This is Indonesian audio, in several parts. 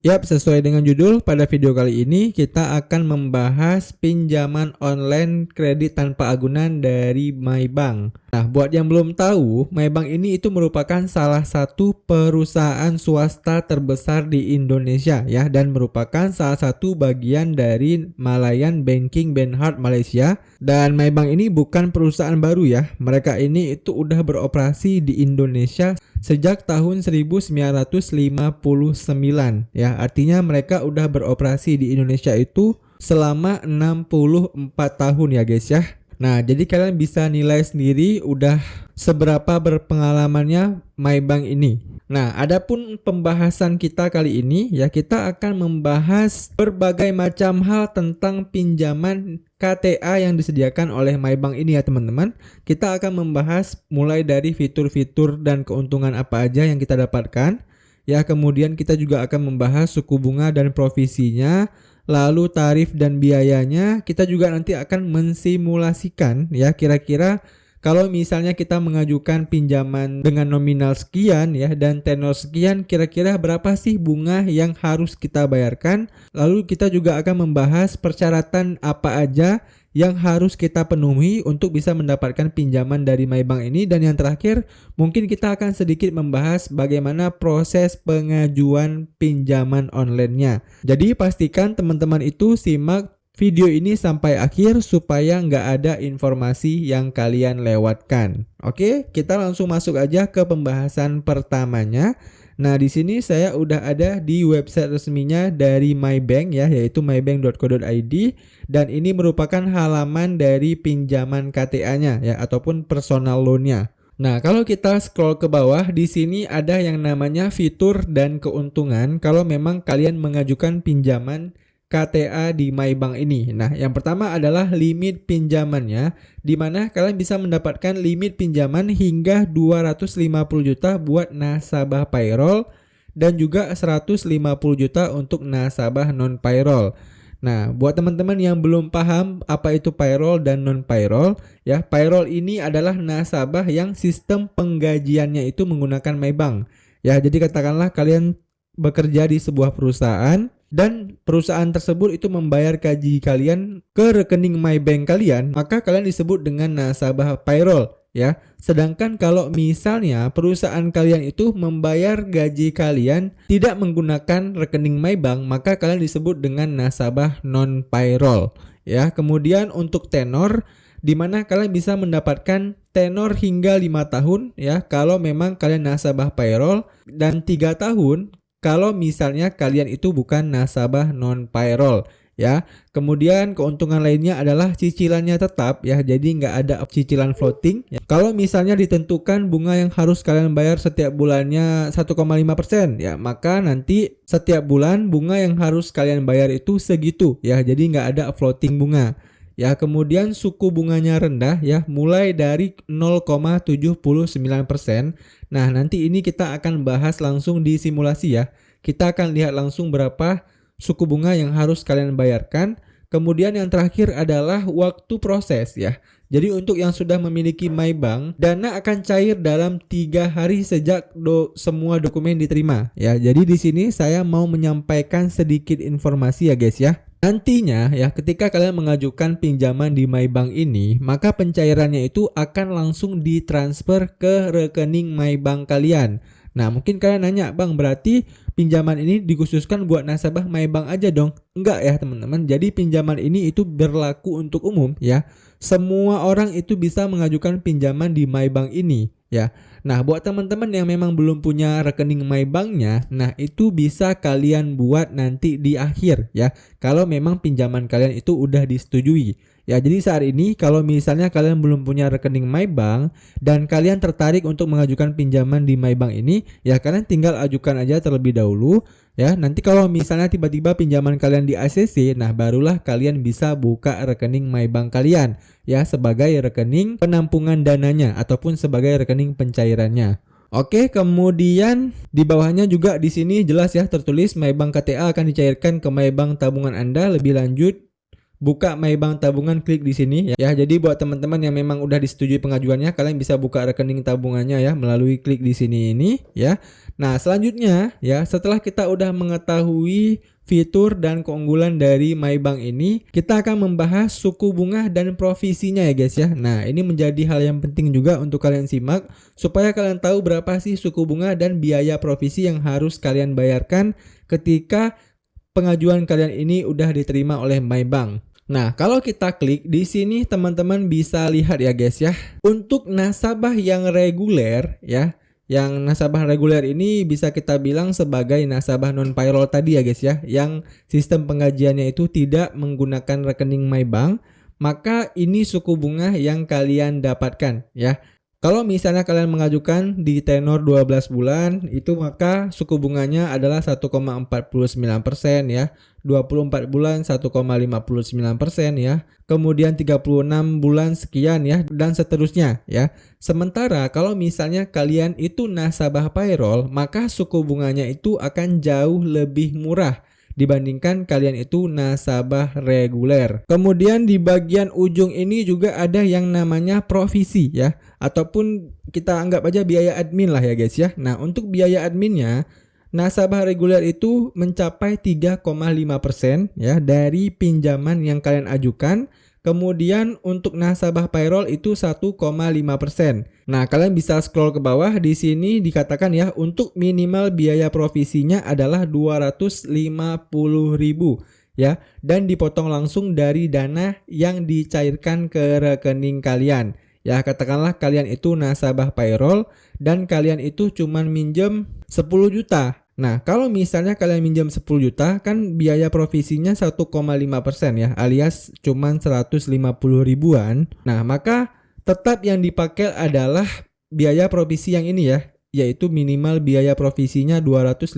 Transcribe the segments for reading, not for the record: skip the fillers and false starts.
Yap, sesuai dengan judul, pada video kali ini kita akan membahas pinjaman online kredit tanpa agunan dari MyBank. Nah, buat yang belum tahu, MyBank ini itu merupakan salah satu perusahaan swasta terbesar di Indonesia ya, dan merupakan salah satu bagian dari Malayan Banking Berhad Malaysia. Dan MyBank ini bukan perusahaan baru ya, mereka ini itu udah beroperasi di Indonesia sejak tahun 1959 ya. Artinya mereka udah beroperasi di Indonesia itu selama 64 tahun ya guys ya. Nah, jadi kalian bisa nilai sendiri udah seberapa berpengalamannya MyBank ini. Nah, adapun pembahasan kita kali ini ya, kita akan membahas berbagai macam hal tentang pinjaman KTA yang disediakan oleh MyBank ini ya teman-teman. Kita akan membahas mulai dari fitur-fitur dan keuntungan apa aja yang kita dapatkan. Ya, kemudian kita juga akan membahas suku bunga dan provisinya, lalu tarif dan biayanya. Kita juga nanti akan mensimulasikan ya, kira-kira kalau misalnya kita mengajukan pinjaman dengan nominal sekian ya dan tenor sekian, kira-kira berapa sih bunga yang harus kita bayarkan? Lalu kita juga akan membahas persyaratan apa aja yang harus kita penuhi untuk bisa mendapatkan pinjaman dari MyBank ini. Dan yang terakhir, mungkin kita akan sedikit membahas bagaimana proses pengajuan pinjaman online-nya. Jadi pastikan teman-teman itu simak video ini sampai akhir supaya nggak ada informasi yang kalian lewatkan. Oke, kita langsung masuk aja ke pembahasan pertamanya. Nah, di sini saya udah ada di website resminya dari MyBank ya, yaitu mybank.co.id, dan ini merupakan halaman dari pinjaman KTA-nya ya, ataupun personal loan-nya. Nah, kalau kita scroll ke bawah, di sini ada yang namanya fitur dan keuntungan kalau memang kalian mengajukan pinjaman KTA di MyBank ini. Nah, yang pertama adalah limit pinjamannya, di mana kalian bisa mendapatkan limit pinjaman hingga 250 juta buat nasabah payroll dan juga 150 juta untuk nasabah non payroll. Nah, buat teman-teman yang belum paham apa itu payroll dan non payroll ya, payroll ini adalah nasabah yang sistem penggajiannya itu menggunakan MyBank. Ya, jadi katakanlah kalian bekerja di sebuah perusahaan dan perusahaan tersebut itu membayar gaji kalian ke rekening MyBank kalian, maka kalian disebut dengan nasabah payroll ya. Sedangkan kalau misalnya perusahaan kalian itu membayar gaji kalian tidak menggunakan rekening MyBank, maka kalian disebut dengan nasabah non payroll ya. Kemudian untuk tenor, di mana kalian bisa mendapatkan tenor hingga 5 tahun ya kalau memang kalian nasabah payroll, dan 3 tahun kalau misalnya kalian itu bukan nasabah non payroll ya. Kemudian keuntungan lainnya adalah cicilannya tetap ya, jadi nggak ada cicilan floating ya. Kalau misalnya ditentukan bunga yang harus kalian bayar setiap bulannya 1,5% ya, maka nanti setiap bulan bunga yang harus kalian bayar itu segitu ya, jadi nggak ada floating bunga ya. Kemudian suku bunganya rendah ya, mulai dari 0,79%. Nah, nanti ini kita akan bahas langsung di simulasi ya. Kita akan lihat langsung berapa suku bunga yang harus kalian bayarkan. Kemudian yang terakhir adalah waktu proses ya. Jadi untuk yang sudah memiliki MyBank, dana akan cair dalam 3 hari sejak semua dokumen diterima ya. Jadi di sini saya mau menyampaikan sedikit informasi ya guys ya. Nantinya ya, ketika kalian mengajukan pinjaman di MyBank ini, maka pencairannya itu akan langsung ditransfer ke rekening MyBank kalian. Nah, mungkin kalian nanya, "Bang, berarti pinjaman ini dikhususkan buat nasabah MyBank aja dong?" Enggak ya, teman-teman. Jadi pinjaman ini itu berlaku untuk umum ya. Semua orang itu bisa mengajukan pinjaman di MyBank ini ya. Nah, buat teman-teman yang memang belum punya rekening MyBank-nya, nah itu bisa kalian buat nanti di akhir ya, kalau memang pinjaman kalian itu udah disetujui. Ya, jadi saat ini kalau misalnya kalian belum punya rekening MyBank dan kalian tertarik untuk mengajukan pinjaman di MyBank ini, ya kalian tinggal ajukan aja terlebih dahulu ya. Nanti kalau misalnya tiba-tiba pinjaman kalian di ACC, nah barulah kalian bisa buka rekening MyBank kalian ya, sebagai rekening penampungan dananya ataupun sebagai rekening pencairannya. Oke, kemudian di bawahnya juga di sini jelas ya tertulis MyBank KTA akan dicairkan ke MyBank tabungan Anda. Lebih lanjut, buka MyBank tabungan, klik di sini ya. Jadi buat teman-teman yang memang udah disetujui pengajuannya, kalian bisa buka rekening tabungannya ya melalui klik di sini ini ya. Nah, selanjutnya ya, setelah kita udah mengetahui fitur dan keunggulan dari MyBank ini, kita akan membahas suku bunga dan provisinya ya guys ya. Nah, ini menjadi hal yang penting juga untuk kalian simak supaya kalian tahu berapa sih suku bunga dan biaya provisi yang harus kalian bayarkan ketika pengajuan kalian ini udah diterima oleh MyBank. Nah, kalau kita klik di sini teman-teman bisa lihat ya guys ya. Untuk nasabah yang reguler ya, yang nasabah reguler ini bisa kita bilang sebagai nasabah non payroll tadi ya guys ya, yang sistem penggajiannya itu tidak menggunakan rekening MyBank, maka ini suku bunga yang kalian dapatkan ya. Kalau misalnya kalian mengajukan di tenor 12 bulan, itu maka suku bunganya adalah 1,49% ya. 24 bulan 1,59% ya. Kemudian 36 bulan sekian ya, dan seterusnya ya. Sementara kalau misalnya kalian itu nasabah payroll, maka suku bunganya itu akan jauh lebih murah dibandingkan kalian itu nasabah reguler. Kemudian di bagian ujung ini juga ada yang namanya provisi ya, ataupun kita anggap aja biaya admin lah ya guys ya. Nah, untuk biaya adminnya nasabah reguler itu mencapai 3,5% ya dari pinjaman yang kalian ajukan. Kemudian untuk nasabah payroll itu 1,5%. Nah, kalian bisa scroll ke bawah, di sini dikatakan ya untuk minimal biaya provisinya adalah 250.000 ya, dan dipotong langsung dari dana yang dicairkan ke rekening kalian. Ya, katakanlah kalian itu nasabah payroll dan kalian itu cuman minjem 10 juta. Nah, kalau misalnya kalian minjem 10 juta kan biaya provisinya 1,5% ya, alias cuman 150 ribuan. Nah, maka tetap yang dipakai adalah biaya provisi yang ini ya, yaitu minimal biaya provisinya 250.000.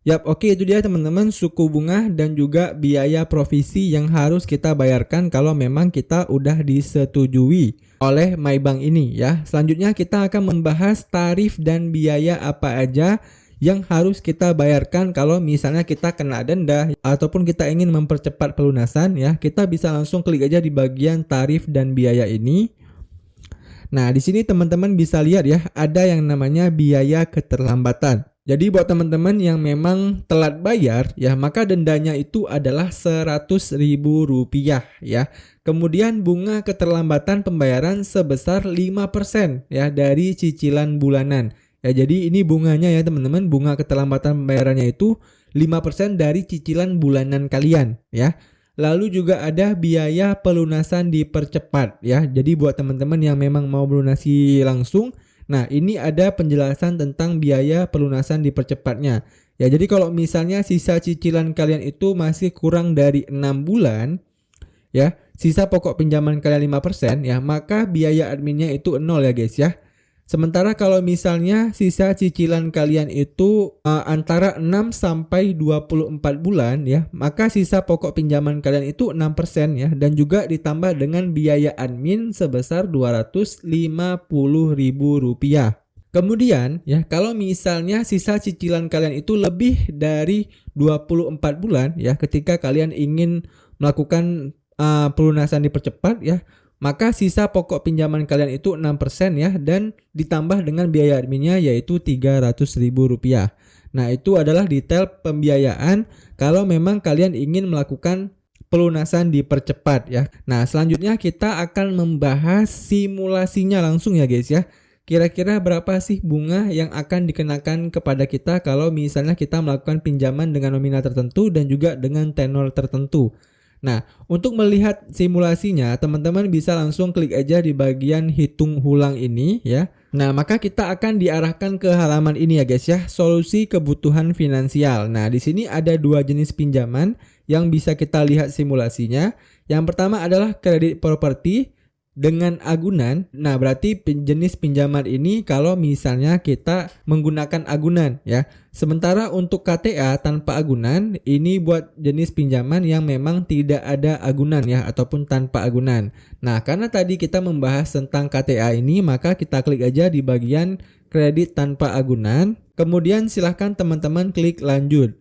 Yap, oke, itu dia teman-teman suku bunga dan juga biaya provisi yang harus kita bayarkan kalau memang kita udah disetujui oleh MyBank ini ya. Selanjutnya kita akan membahas tarif dan biaya apa aja yang harus kita bayarkan kalau misalnya kita kena denda ataupun kita ingin mempercepat pelunasan ya. Kita bisa langsung klik aja di bagian tarif dan biaya ini. Nah, di sini teman-teman bisa lihat ya, ada yang namanya biaya keterlambatan. Jadi buat teman-teman yang memang telat bayar ya, maka dendanya itu adalah Rp100.000 ya. Kemudian bunga keterlambatan pembayaran sebesar 5% ya dari cicilan bulanan. Ya, jadi ini bunganya ya teman-teman, bunga keterlambatan pembayarannya itu 5% dari cicilan bulanan kalian ya. Lalu juga ada biaya pelunasan dipercepat ya. Jadi buat teman-teman yang memang mau melunasi langsung, nah ini ada penjelasan tentang biaya pelunasan dipercepatnya. Ya, jadi kalau misalnya sisa cicilan kalian itu masih kurang dari 6 bulan ya, sisa pokok pinjaman kalian 5% ya, maka biaya adminnya itu 0 ya guys ya. Sementara kalau misalnya sisa cicilan kalian itu antara 6 sampai 24 bulan ya, maka sisa pokok pinjaman kalian itu 6% ya, dan juga ditambah dengan biaya admin sebesar Rp250.000. Kemudian ya, kalau misalnya sisa cicilan kalian itu lebih dari 24 bulan ya, ketika kalian ingin melakukan pelunasan dipercepat ya, maka sisa pokok pinjaman kalian itu 6% ya, dan ditambah dengan biaya adminnya yaitu Rp300.000. Nah, itu adalah detail pembiayaan kalau memang kalian ingin melakukan pelunasan dipercepat ya. Nah, selanjutnya kita akan membahas simulasinya langsung ya guys ya. Kira-kira berapa sih bunga yang akan dikenakan kepada kita kalau misalnya kita melakukan pinjaman dengan nominal tertentu dan juga dengan tenor tertentu. Nah, untuk melihat simulasinya, teman-teman bisa langsung klik aja di bagian hitung ulang ini ya. Nah, maka kita akan diarahkan ke halaman ini ya guys ya, solusi kebutuhan finansial. Nah, di sini ada dua jenis pinjaman yang bisa kita lihat simulasinya. Yang pertama adalah kredit properti dengan agunan. Nah, berarti jenis pinjaman ini kalau misalnya kita menggunakan agunan ya. Sementara untuk KTA tanpa agunan, ini buat jenis pinjaman yang memang tidak ada agunan ya, ataupun tanpa agunan. Nah, karena tadi kita membahas tentang KTA ini, maka kita klik aja di bagian kredit tanpa agunan. Kemudian silahkan teman-teman klik lanjut.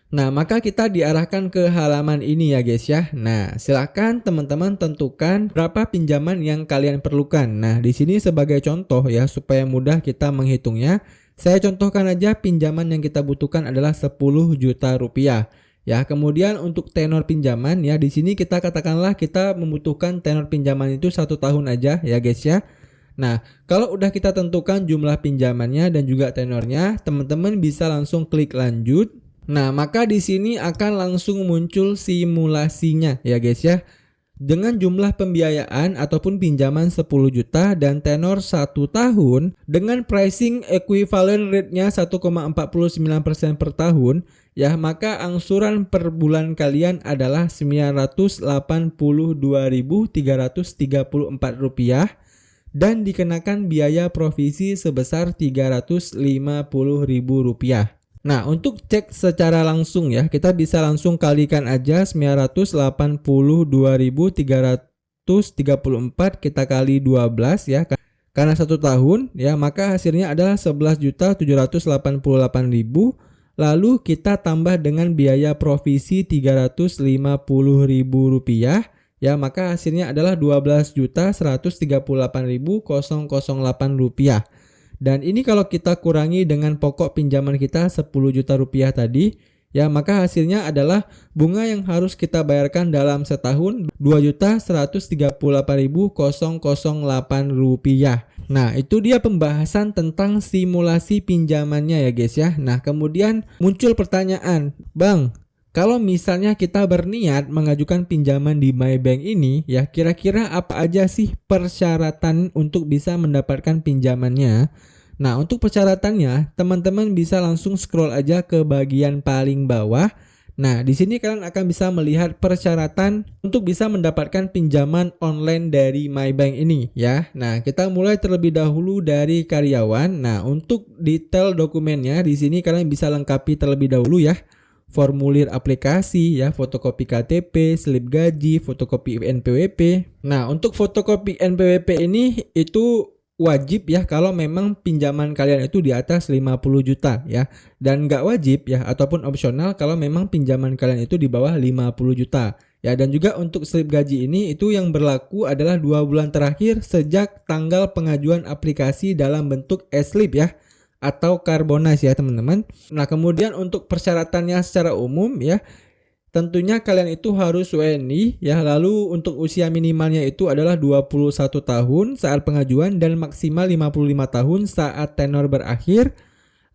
Nah, maka kita diarahkan ke halaman ini ya guys ya. Nah, silakan teman-teman tentukan berapa pinjaman yang kalian perlukan. Nah, di sini sebagai contoh ya supaya mudah kita menghitungnya, saya contohkan aja pinjaman yang kita butuhkan adalah 10 juta rupiah. Ya, kemudian untuk tenor pinjaman ya di sini kita katakanlah kita membutuhkan tenor pinjaman itu 1 tahun aja ya guys ya. Nah, kalau udah kita tentukan jumlah pinjamannya dan juga tenornya, teman-teman bisa langsung klik lanjut. Nah, maka di sini akan langsung muncul simulasinya ya guys ya. Dengan jumlah pembiayaan ataupun pinjaman 10 juta dan tenor 1 tahun dengan pricing equivalent rate-nya 1,49% per tahun, ya maka angsuran per bulan kalian adalah Rp982.334 dan dikenakan biaya provisi sebesar Rp350.000. Nah, untuk cek secara langsung ya, kita bisa langsung kalikan aja 982.334 kita kali 12 ya. Karena 1 tahun ya, maka hasilnya adalah 11.788.000. Lalu kita tambah dengan biaya provisi Rp350.000 ya, maka hasilnya adalah Rp12.138.008. Dan ini kalau kita kurangi dengan pokok pinjaman kita 10 juta rupiah tadi, ya maka hasilnya adalah bunga yang harus kita bayarkan dalam setahun Rp2.138.008. Nah, itu dia pembahasan tentang simulasi pinjamannya ya guys ya. Nah, kemudian muncul pertanyaan, Bang, kalau misalnya kita berniat mengajukan pinjaman di MyBank ini, ya kira-kira apa aja sih persyaratan untuk bisa mendapatkan pinjamannya? Nah, untuk persyaratannya, teman-teman bisa langsung scroll aja ke bagian paling bawah. Nah, di sini kalian akan bisa melihat persyaratan untuk bisa mendapatkan pinjaman online dari MyBank ini ya. Nah, kita mulai terlebih dahulu dari karyawan. Nah, untuk detail dokumennya di sini kalian bisa lengkapi terlebih dahulu ya. Formulir aplikasi ya, fotokopi KTP, slip gaji, fotokopi NPWP. Nah, untuk fotokopi NPWP ini itu wajib ya kalau memang pinjaman kalian itu di atas 50 juta ya, dan nggak wajib ya ataupun opsional kalau memang pinjaman kalian itu di bawah 50 juta ya. Dan juga untuk slip gaji ini itu yang berlaku adalah 2 bulan terakhir sejak tanggal pengajuan aplikasi dalam bentuk e-slip ya atau Carbonas ya teman-teman. Nah, kemudian untuk persyaratannya secara umum ya, tentunya kalian itu harus WNI ya. Lalu untuk usia minimalnya itu adalah 21 tahun saat pengajuan dan maksimal 55 tahun saat tenor berakhir.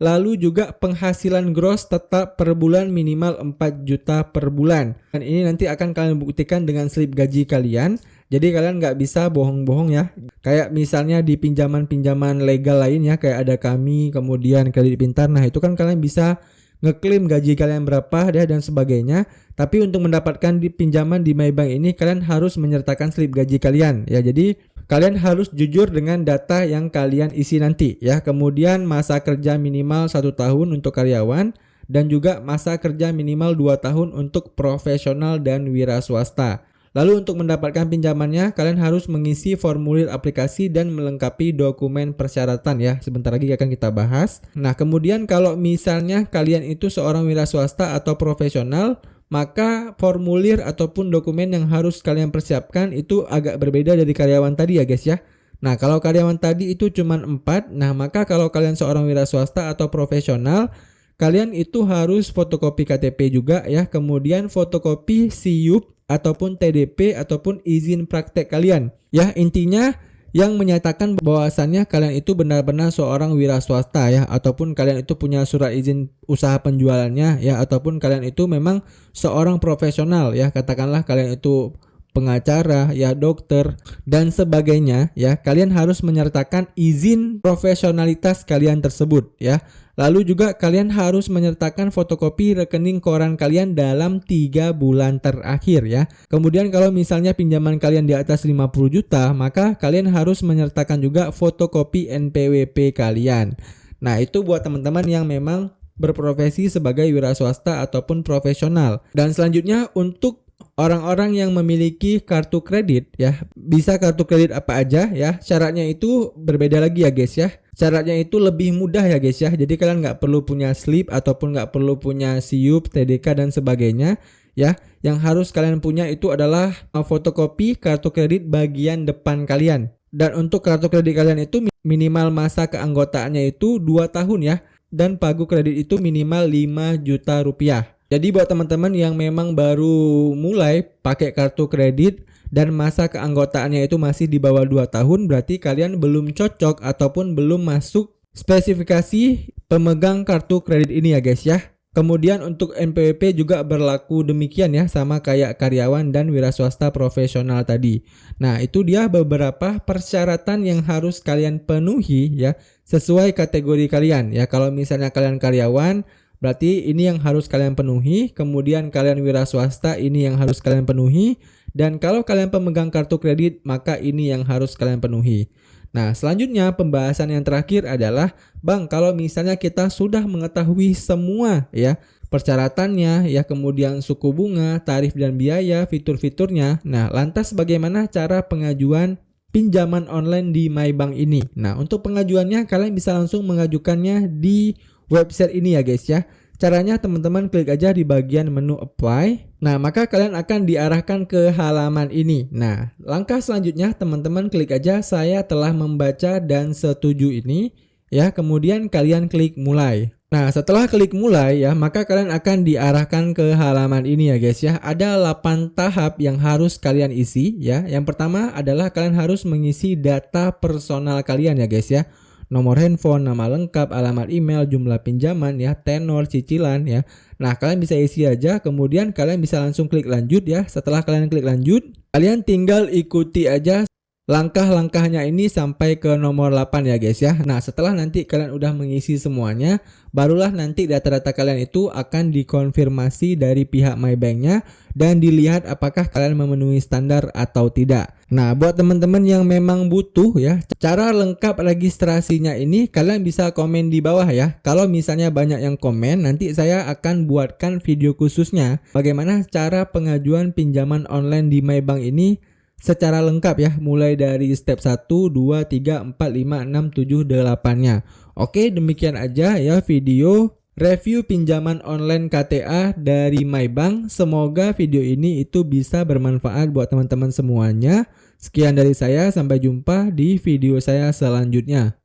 Lalu juga penghasilan gross tetap per bulan minimal 4 juta per bulan. Dan ini nanti akan kalian buktikan dengan slip gaji kalian. Jadi kalian nggak bisa bohong-bohong ya. Kayak misalnya di pinjaman-pinjaman legal lain ya, kayak ada Kami, kemudian Kredit Pintar. Nah, itu kan kalian bisa ngeklaim gaji kalian berapa ya dan sebagainya. Tapi untuk mendapatkan pinjaman di MyBank ini kalian harus menyertakan slip gaji kalian ya. Jadi kalian harus jujur dengan data yang kalian isi nanti ya. Kemudian masa kerja minimal 1 tahun untuk karyawan dan juga masa kerja minimal 2 tahun untuk profesional dan wira swasta. Lalu untuk mendapatkan pinjamannya kalian harus mengisi formulir aplikasi dan melengkapi dokumen persyaratan ya. Sebentar lagi akan kita bahas. Nah, kemudian kalau misalnya kalian itu seorang wira swasta atau profesional, maka formulir ataupun dokumen yang harus kalian persiapkan itu agak berbeda dari karyawan tadi ya guys ya. Nah, kalau karyawan tadi itu cuma 4, nah maka kalau kalian seorang wira swasta atau profesional, kalian itu harus fotokopi KTP juga ya, kemudian fotokopi SIUP ataupun TDP ataupun izin praktek kalian. Ya, intinya yang menyatakan bahwasannya kalian itu benar-benar seorang wira swasta ya, ataupun kalian itu punya surat izin usaha penjualannya ya, ataupun kalian itu memang seorang profesional ya, katakanlah kalian itu pengacara ya, dokter dan sebagainya ya. Kalian harus menyertakan izin profesionalitas kalian tersebut ya. Lalu juga kalian harus menyertakan fotokopi rekening koran kalian dalam 3 bulan terakhir ya. Kemudian kalau misalnya pinjaman kalian di atas 50 juta, maka kalian harus menyertakan juga fotokopi NPWP kalian. Nah, itu buat teman-teman yang memang berprofesi sebagai wira swasta ataupun profesional. Dan selanjutnya untuk orang-orang yang memiliki kartu kredit ya, bisa kartu kredit apa aja ya. Syaratnya itu berbeda lagi ya guys ya. Syaratnya itu lebih mudah ya guys ya. Jadi kalian nggak perlu punya slip ataupun nggak perlu punya SIUP, TDK dan sebagainya ya. Yang harus kalian punya itu adalah fotokopi kartu kredit bagian depan kalian. Dan untuk kartu kredit kalian itu minimal masa keanggotaannya itu 2 tahun ya. Dan pagu kredit itu minimal 5 juta rupiah. Jadi buat teman-teman yang memang baru mulai pakai kartu kredit dan masa keanggotaannya itu masih di bawah 2 tahun, berarti kalian belum cocok ataupun belum masuk spesifikasi pemegang kartu kredit ini ya guys ya. Kemudian untuk NPWP juga berlaku demikian ya, sama kayak karyawan dan wira swasta profesional tadi. Nah, itu dia beberapa persyaratan yang harus kalian penuhi ya, sesuai kategori kalian ya. Kalau misalnya kalian karyawan, berarti ini yang harus kalian penuhi. Kemudian kalian wira swasta, ini yang harus kalian penuhi. Dan kalau kalian pemegang kartu kredit, maka ini yang harus kalian penuhi. Nah, selanjutnya pembahasan yang terakhir adalah, Bang, kalau misalnya kita sudah mengetahui semua ya persyaratannya ya, kemudian suku bunga, tarif dan biaya, fitur-fiturnya. Nah, lantas bagaimana cara pengajuan pinjaman online di MyBank ini? Nah, untuk pengajuannya kalian bisa langsung mengajukannya di website ini ya guys ya. Caranya teman-teman klik aja di bagian menu apply. Nah, maka kalian akan diarahkan ke halaman ini. Nah, langkah selanjutnya teman-teman klik aja saya telah membaca dan setuju ini ya. Kemudian kalian klik mulai. Nah, setelah klik mulai ya, maka kalian akan diarahkan ke halaman ini ya guys ya. Ada 8 tahap yang harus kalian isi ya. Yang pertama adalah kalian harus mengisi data personal kalian ya guys ya. Nomor handphone, nama lengkap, alamat email, jumlah pinjaman ya, tenor, cicilan ya. Nah, kalian bisa isi aja, kemudian kalian bisa langsung klik lanjut ya. Setelah kalian klik lanjut, kalian tinggal ikuti aja langkah-langkahnya ini sampai ke nomor 8 ya guys ya. Nah, setelah nanti kalian udah mengisi semuanya, barulah nanti data-data kalian itu akan dikonfirmasi dari pihak MyBank-nya dan dilihat apakah kalian memenuhi standar atau tidak. Nah, buat teman-teman yang memang butuh ya cara lengkap registrasinya ini, kalian bisa komen di bawah ya. Kalau misalnya banyak yang komen, nanti saya akan buatkan video khususnya bagaimana cara pengajuan pinjaman online di MyBank ini secara lengkap ya, mulai dari step 1, 2, 3, 4, 5, 6, 7, 8-nya. Oke, demikian aja ya video review pinjaman online KTA dari MyBank. Semoga video ini itu bisa bermanfaat buat teman-teman semuanya. Sekian dari saya, sampai jumpa di video saya selanjutnya.